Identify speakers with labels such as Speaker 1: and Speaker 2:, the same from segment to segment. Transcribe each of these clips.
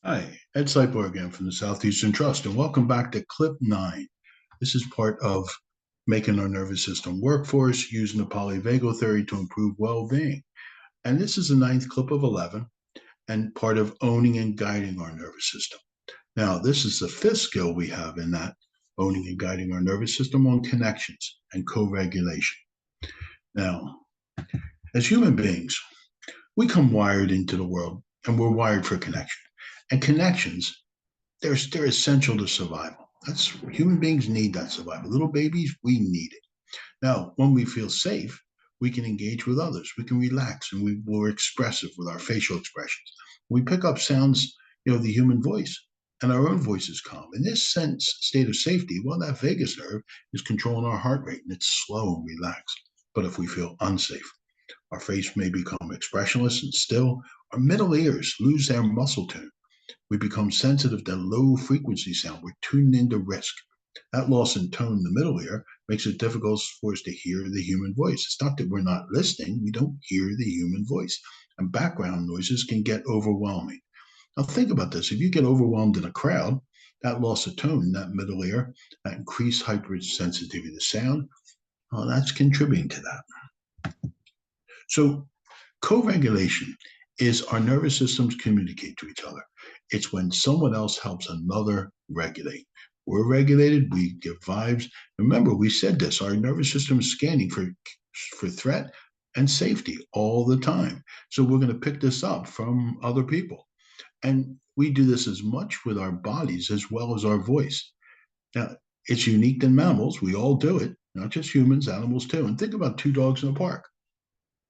Speaker 1: Hi, Ed Sipler again from the Southeastern Trust, and welcome back to Clip 9. This is part of making our nervous system work for us using the polyvagal theory to improve well being. And this is the ninth clip of 11 and part of owning and guiding our nervous system. Now, this is the fifth skill we have in that owning and guiding our nervous system on connections and co regulation. Now, as human beings, we come wired into the world and we're wired for connection. And connections they're essential to survival. That's human beings need that survival. Little babies, we need it. Now, when we feel safe, we can engage with others. We can relax, and we're expressive with our facial expressions. We pick up sounds, the human voice, and our own voice is calm. In this state of safety, well, that vagus nerve is controlling our heart rate, and it's slow and relaxed. But if we feel unsafe, our face may become expressionless and still. Our middle ears lose their muscle tone. We become sensitive to low frequency sound. We're tuned into risk. That loss in tone in the middle ear makes it difficult for us to hear the human voice. It's not that we're not listening, we don't hear the human voice. And background noises can get overwhelming. Now, think about this. If you get overwhelmed in a crowd, that loss of tone in that middle ear, that increased hypersensitivity to sound, well, that's contributing to that. So, co regulation is our nervous systems communicate to each other. It's when someone else helps another regulate. We're regulated, we give vibes. Remember, we said this our nervous system is scanning for threat and safety all the time. So we're going to pick this up from other people. And we do this as much with our bodies as well as our voice. Now, it's unique than mammals. We all do it, not just humans, animals too. And think about two dogs in a park.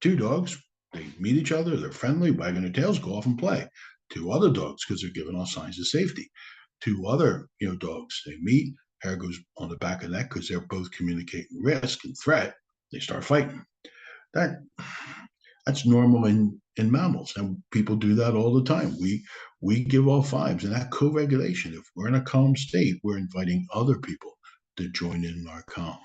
Speaker 1: Two dogs, they meet each other, they're friendly, wagging their tails, go off and play. Two other dogs, because they're giving off signs of safety. Two other, dogs, they meet, hair goes on the back of the neck because they're both communicating risk and threat. They start fighting. That that's normal in mammals, and people do that all the time. We give off vibes, and that co-regulation. If we're in a calm state, we're inviting other people to join in our calm.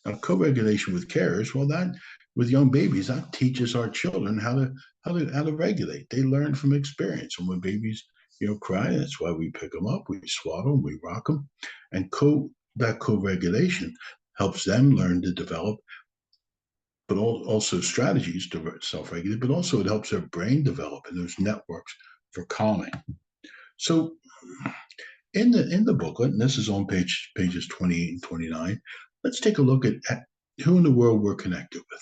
Speaker 1: Now, co-regulation with carers, well, that with young babies, that teaches our children how to regulate. They learn from experience, and when babies cry, that's why we pick them up, we swaddle them, we rock them, and that co-regulation helps them learn to develop, but also strategies to self-regulate. But also it helps their brain develop in those networks for calming. So in the booklet, and this is on pages 28 and 29, let's take a look at who in the world we're connected with.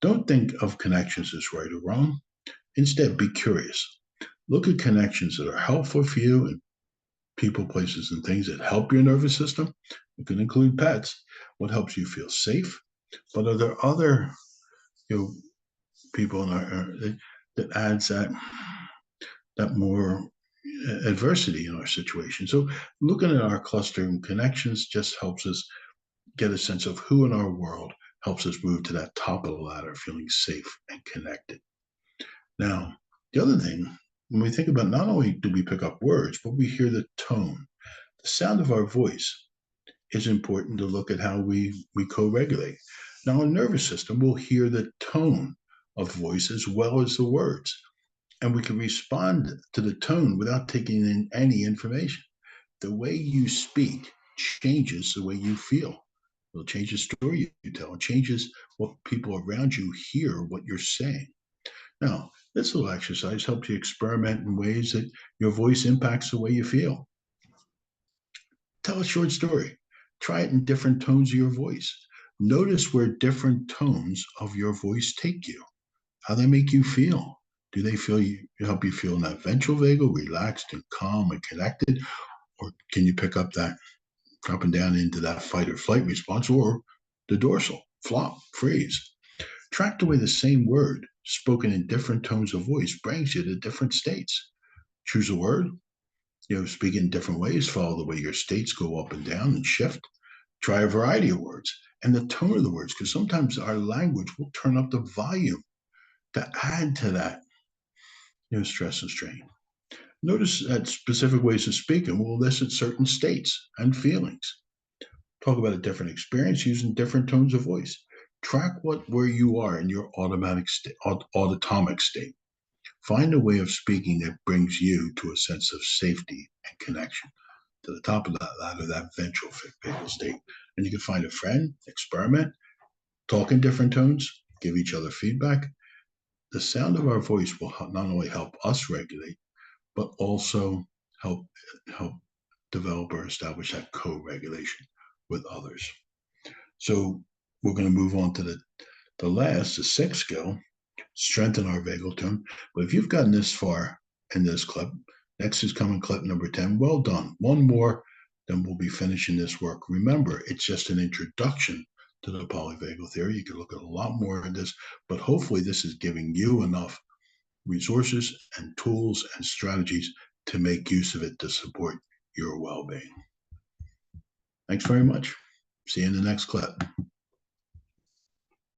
Speaker 1: Don't think of connections as right or wrong. Instead, be curious. Look at connections that are helpful for you and people, places, and things that help your nervous system. It can include pets. What helps you feel safe? But are there other you know, people in that adds that more adversity in our situation? So looking at our cluster and connections just helps us get a sense of who in our world helps us move to that top of the ladder, feeling safe and connected. Now, the other thing, when we think about not only do we pick up words, but we hear the tone, the sound of our voice is important to look at how we co-regulate. Now, our nervous system will hear the tone of voice as well as the words, and we can respond to the tone without taking in any information. The way you speak changes the way you feel. It'll change the story you tell. It changes what people around you hear what you're saying. Now, this little exercise helps you experiment in ways that your voice impacts the way you feel. Tell a short story. Try it in different tones of your voice. Notice where different tones of your voice take you, how they make you feel. Do they help you feel in that ventral vagal, relaxed and calm and connected? Or can you pick up that dropping down into that fight or flight response, or the dorsal, flop, freeze? Track the way the same word spoken in different tones of voice brings you to different states. Choose a word, speak in different ways, follow the way your states go up and down and shift. Try a variety of words and the tone of the words, because sometimes our language will turn up the volume to add to that, stress and strain. Notice that specific ways of speaking will elicit certain states and feelings. Talk about a different experience using different tones of voice. Track where you are in your autonomic state. Find a way of speaking that brings you to a sense of safety and connection to the top of that ladder, that ventral vagal state. And you can find a friend, experiment, talk in different tones, give each other feedback. The sound of our voice will not only help us regulate, but also help develop or establish that co-regulation with others. So we're going to move on to the sixth skill, strengthen our vagal tone. But if you've gotten this far in this clip, next is coming clip number 10. Well done. One more, then we'll be finishing this work. Remember, it's just an introduction to the polyvagal theory. You can look at a lot more of this, but hopefully this is giving you enough resources and tools and strategies to make use of it to support your well-being. Thanks very much. See you in the next clip.